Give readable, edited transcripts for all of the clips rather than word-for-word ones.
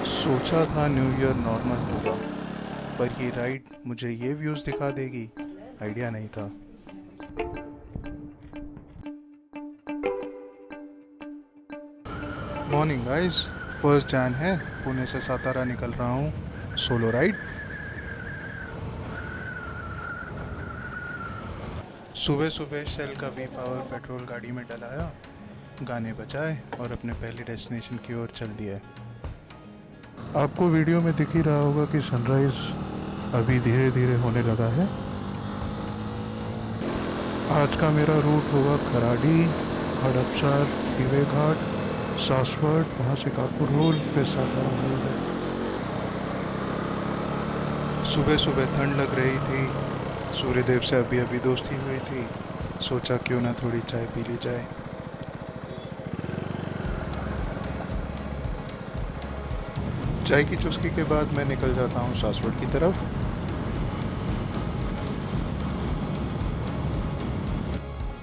सोचा था new year normal होगा, पर ये राइड मुझे ये व्यूज़ दिखा देगी, आइडिया नहीं था। मॉर्निंग गाइस, फर्स्ट जैन है, पुणे से सातारा निकल रहा हूँ, सोलो राइड। सुबह सुबह शेल का वी पावर पेट्रोल गाड़ी में डलाया, गाने बजाए और अपने पहले डेस्टिनेशन की ओर चल दिए। आपको वीडियो में दिख ही रहा होगा कि सनराइज अभी धीरे धीरे होने लगा है। आज का मेरा रूट होगा खराडी, हड़पसर, दिवे घाट, सासवड़, वहाँ से काकुर होल, फिर सातारा हाईवे। सुबह सुबह ठंड लग रही थी, सूर्यदेव से अभी अभी दोस्ती हुई थी, सोचा क्यों ना थोड़ी चाय पी ली जाए। चाय की चुस्की के बाद मैं निकल जाता हूँ सासवड़ की तरफ।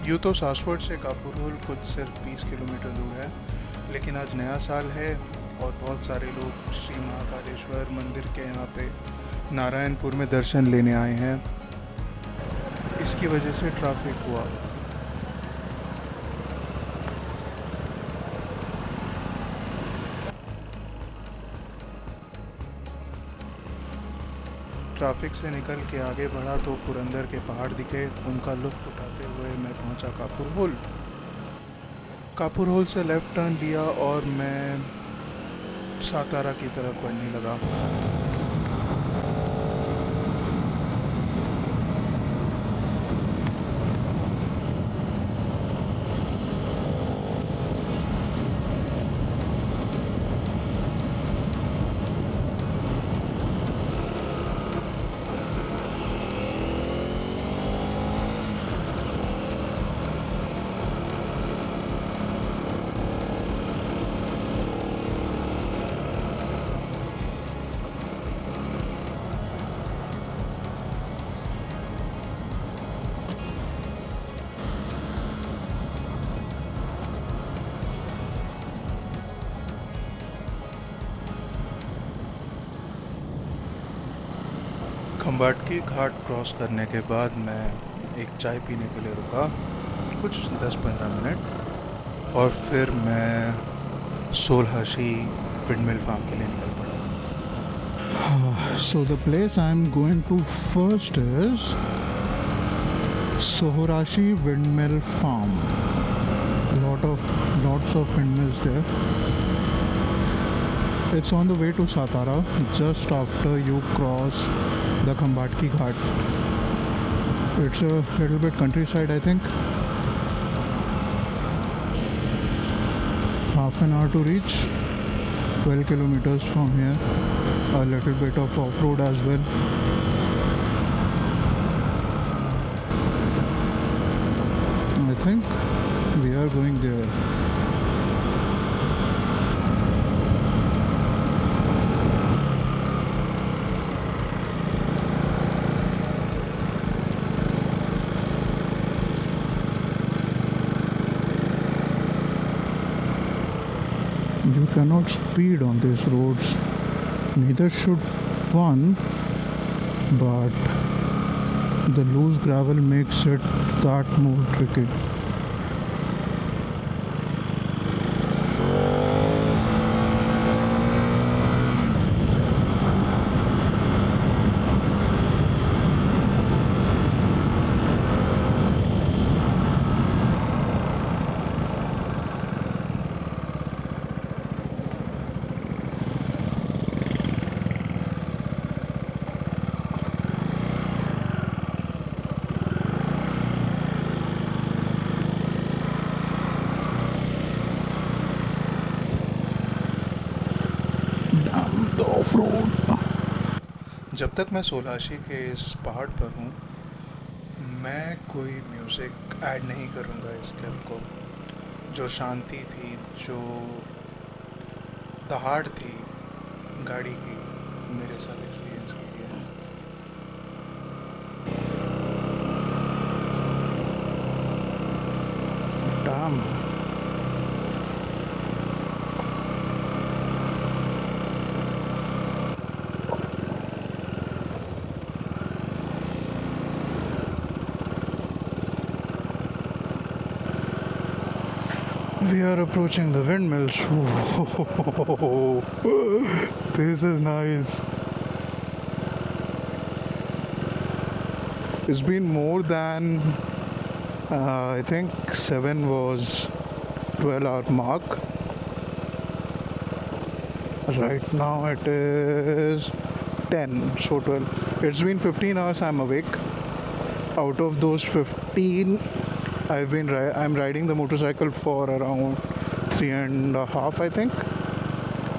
यूँ तो सासवड़ से कापुरहोल कुछ सिर्फ 20 किलोमीटर दूर है, लेकिन आज नया साल है और बहुत सारे लोग श्री महाकालेश्वर मंदिर के यहाँ पे नारायणपुर में दर्शन लेने आए हैं। इसकी वजह से ट्रैफिक हुआ। ट्रैफिक से निकल के आगे बढ़ा तो पुरंदर के पहाड़ दिखे, उनका लुत्फ उठाते हुए मैं पहुंचा कापुरहोल। कापुरहोल से लेफ़्ट टर्न लिया और मैं सातारा की तरफ बढ़ने लगा। खम्बाटकी घाट क्रॉस करने के बाद मैं एक चाय पीने के लिए रुका, कुछ 10-15 मिनट, और फिर मैं सोलहाशी विंडमिल फार्म के लिए निकल पड़ा। So the place I'm going to first is Sohorashi Windmill Farm. Lots of windmills there. It's on the way to Satara, just after you cross the Khambhatki Ghat. It's a little bit countryside, I think. Half an hour to reach, 12 kilometers from here. A little bit of off-road as well. I think we are going there. You cannot speed on these roads, neither should one, but the loose gravel makes it that more tricky. Damn the off-road. जब तक मैं सोलहाशी के इस पहाड़ पर हूँ, मैं कोई म्यूज़िक ऐड नहीं करूँगा इस क्लिप को। जो शांति थी, जो दहाड़ थी गाड़ी की, मेरे साथ एक्सपीरियंस कीजिए। Damn. We are approaching the windmills. Whoa. This is nice. It's been more than I think 7 was 12-hour mark. Right now it is 10, so 12. It's been 15 hours I'm awake. Out of those 15, I'm riding the motorcycle for around 3.5, I think.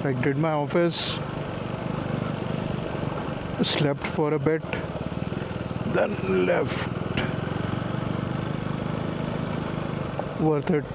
Like, did my office, slept for a bit, then left. Worth it.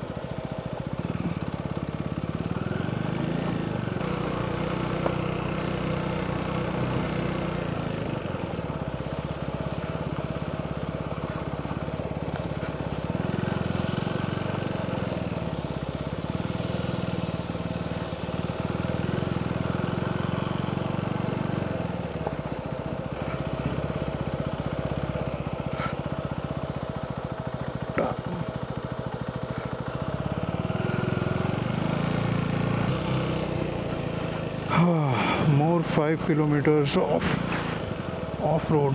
More 5 kilometers off road.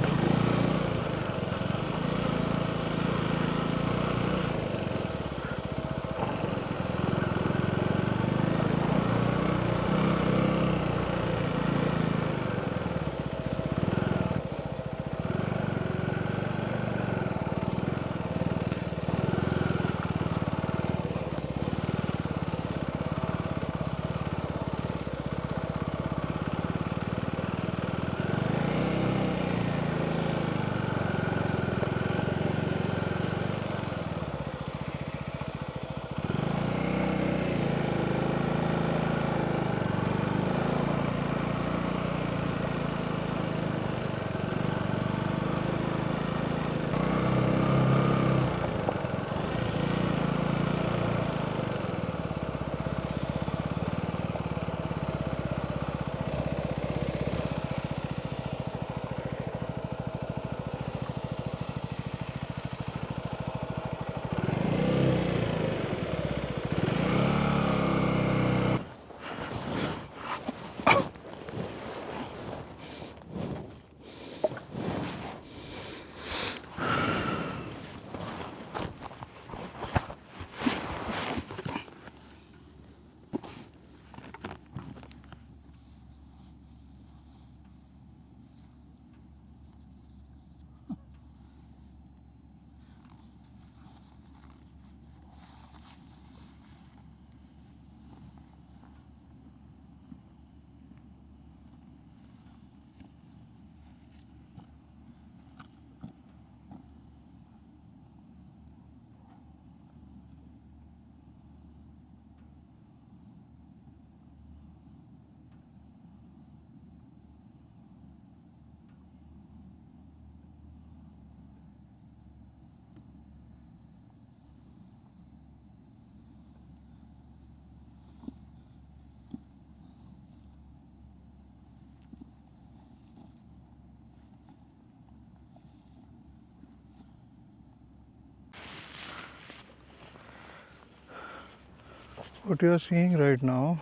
What you are seeing right now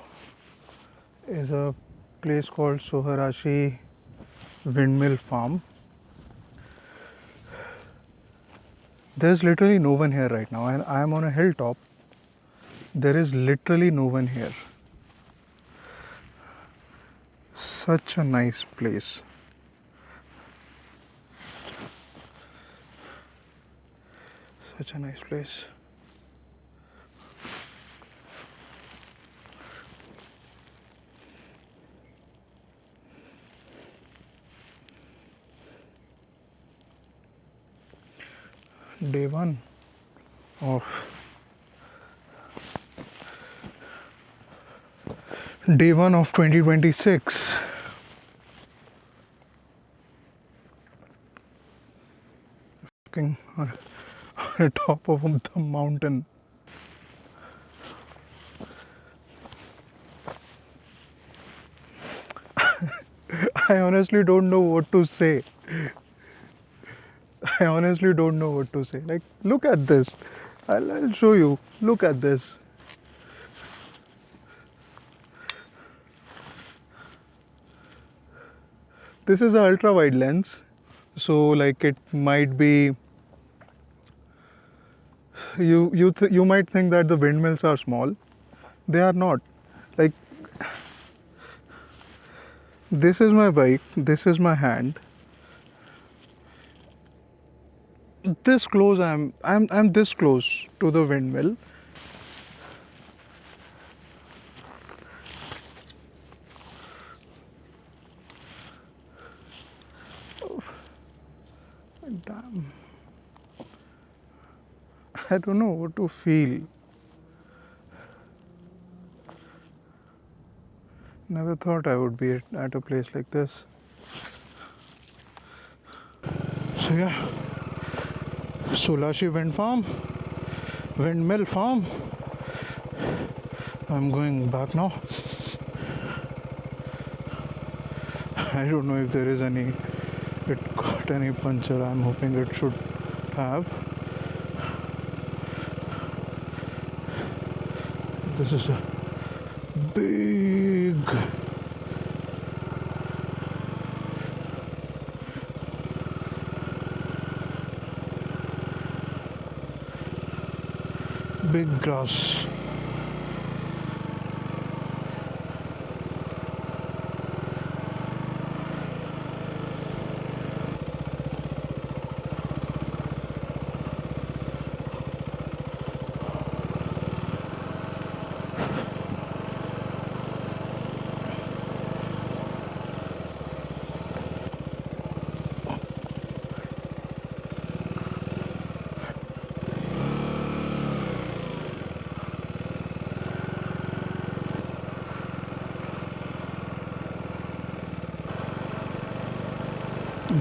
is a place called Soharashi Windmill Farm. There's literally no one here right now, and I am on a hilltop. There is literally no one here. Such a nice place. Such a nice place. Day one of 2026. Fucking on the top of the mountain. I honestly don't know what to say. I honestly don't know what to say. Like, look at this. I'll show you. Look at this. This is an ultra wide lens, so like it might be. You might think that the windmills are small. They are not. Like, this is my bike. This is my hand. This close, I'm this close to the windmill. Damn. I don't know what to feel. Never thought I would be at a place like this. So yeah, Sulashi wind farm, windmill farm. I'm going back now. I don't know if there is any, it got any puncture. I'm hoping it should have. This is a big grass.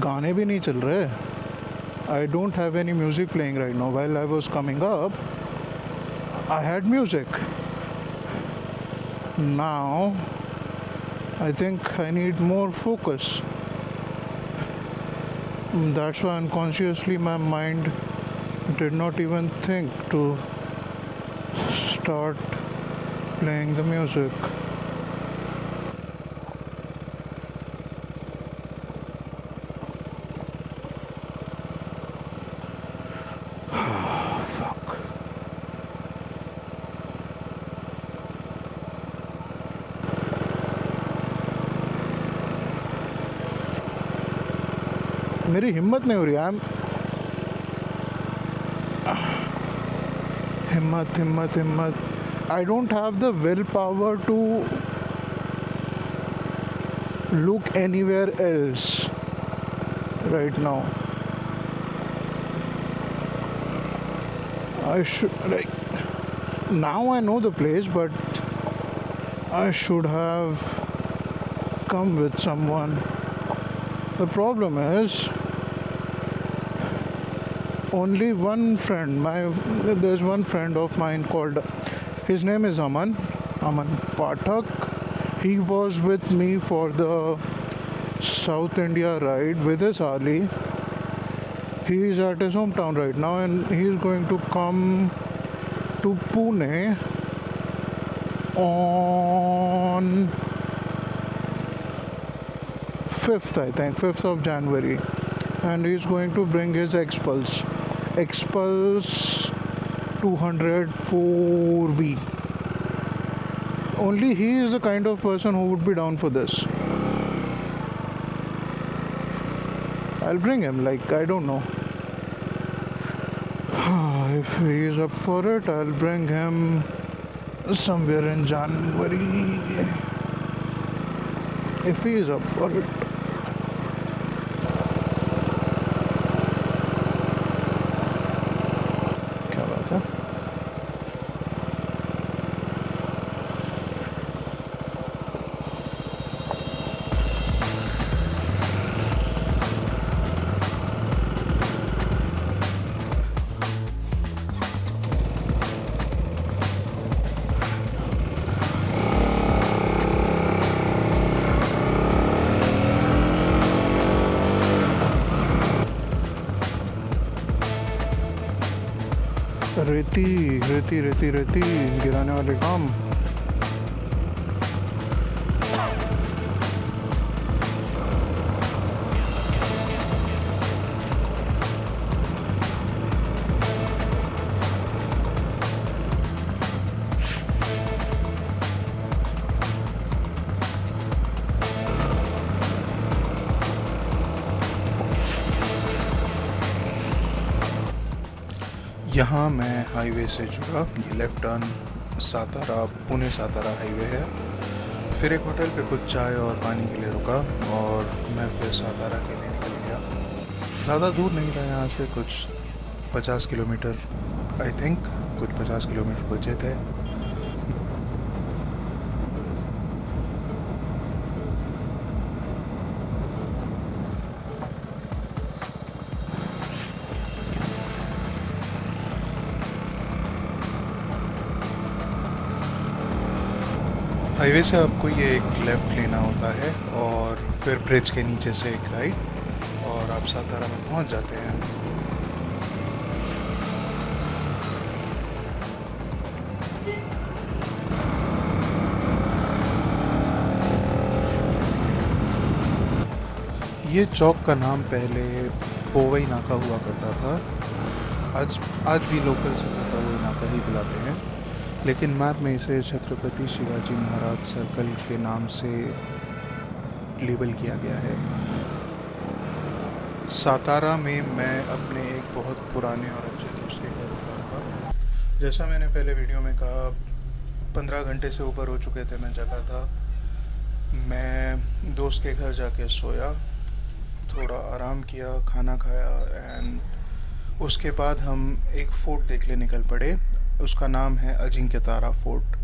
गाने भी नहीं चल रहे. I don't have any music playing right now. While I was coming up, I had music. Now, I think I need more focus. That's why unconsciously my mind did not even think to start playing the music. मेरी हिम्मत नहीं हो रही. हिम्मत. I don't have the willpower to look anywhere else right now. I should, like, now I know the place, but I should have come with someone. The problem is only one friend. There's one friend of mine called, his name is Aman Pathak. He was with me for the South India ride with his Harley. He is at his hometown right now, and he is going to come to Pune on 5th, I think, 5th of January, and he is going to bring his Xpulse 200 4V. Only he is the kind of person who would be down for this. I'll bring him, like, I don't know. If he is up for it, I'll bring him somewhere in January. If he is up for it. क्या बात है? रेती गिराने वाले काम. यहाँ मैं highway से जुड़ा, ये left turn Satara, Pune Satara highway है। फिर एक होटल पे कुछ चाय और पानी के लिए रुका और मैं फिर सातारा के लिए निकल गया। ज़्यादा दूर नहीं था यहाँ से, कुछ 50 किलोमीटर, आई थिंक कुछ 50 किलोमीटर बचे थे। हाईवे से आपको ये एक लेफ़्ट लेना होता है और फिर ब्रिज के नीचे से एक राइट और आप सातारा में पहुंच जाते हैं। ये चौक का नाम पहले पोवई नाका हुआ करता था। आज भी लोकल जगह पोवई नाका ही बुलाते हैं, लेकिन मैप में इसे छत्रपति शिवाजी महाराज सर्कल के नाम से लेबल किया गया है। सातारा में मैं अपने एक बहुत पुराने और अच्छे दोस्त के घर रुका था। जैसा मैंने पहले वीडियो में कहा, 15 घंटे से ऊपर हो चुके थे, मैं जगा था। मैं दोस्त के घर जाके सोया, थोड़ा आराम किया, खाना खाया एंड उसके बाद हम एक फोर्ट देखने निकल पड़े। उसका नाम है अजिंक्य तारा फोर्ट।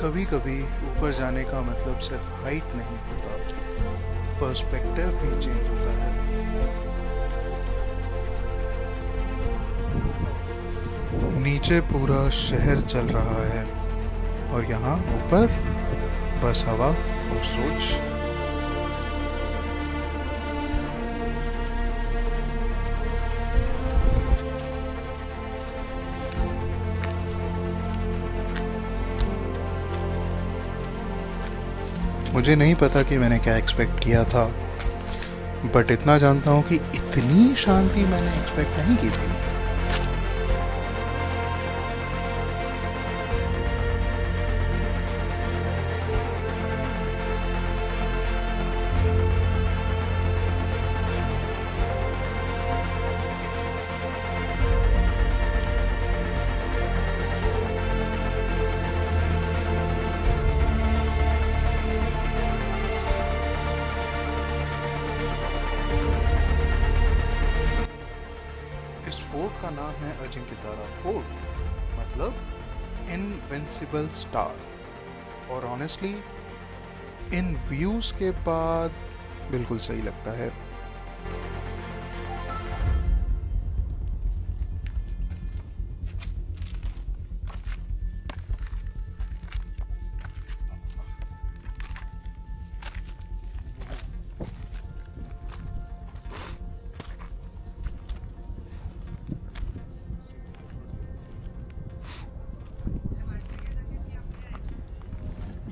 कभी कभी ऊपर जाने का मतलब सिर्फ हाइट नहीं होता, पर्सपेक्टिव भी चेंज होता है। नीचे पूरा शहर चल रहा है और यहाँ ऊपर बस हवा और सोच। मुझे नहीं पता कि मैंने क्या एक्सपेक्ट किया था, बट इतना जानता हूँ कि इतनी शांति मैंने एक्सपेक्ट नहीं की थी। इस फोर्ट का नाम है अजिंक्य तारा फोर्ट, मतलब इनविंसिबल स्टार। और ऑनेस्टली इन व्यूज के बाद बिल्कुल सही लगता है।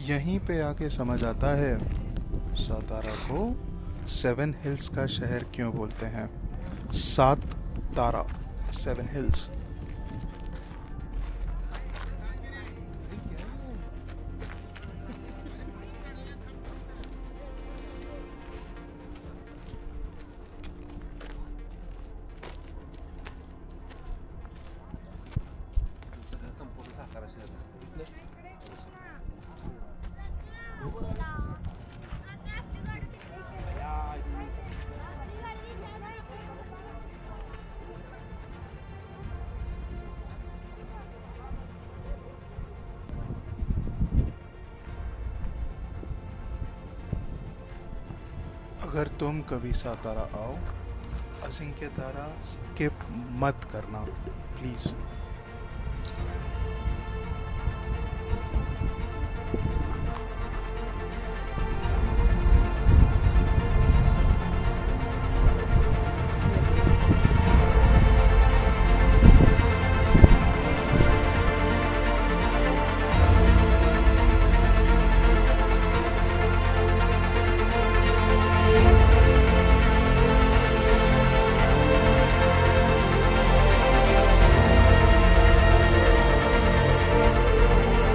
यहीं पे आके समझ आता है सातारा को 7 हिल्स का शहर क्यों बोलते हैं। 7 तारा, 7 हिल्स। संपूर्ण सातारा शहर अगर तुम कभी सातारा आओ, अजिंक्य तारा स्किप मत करना प्लीज़।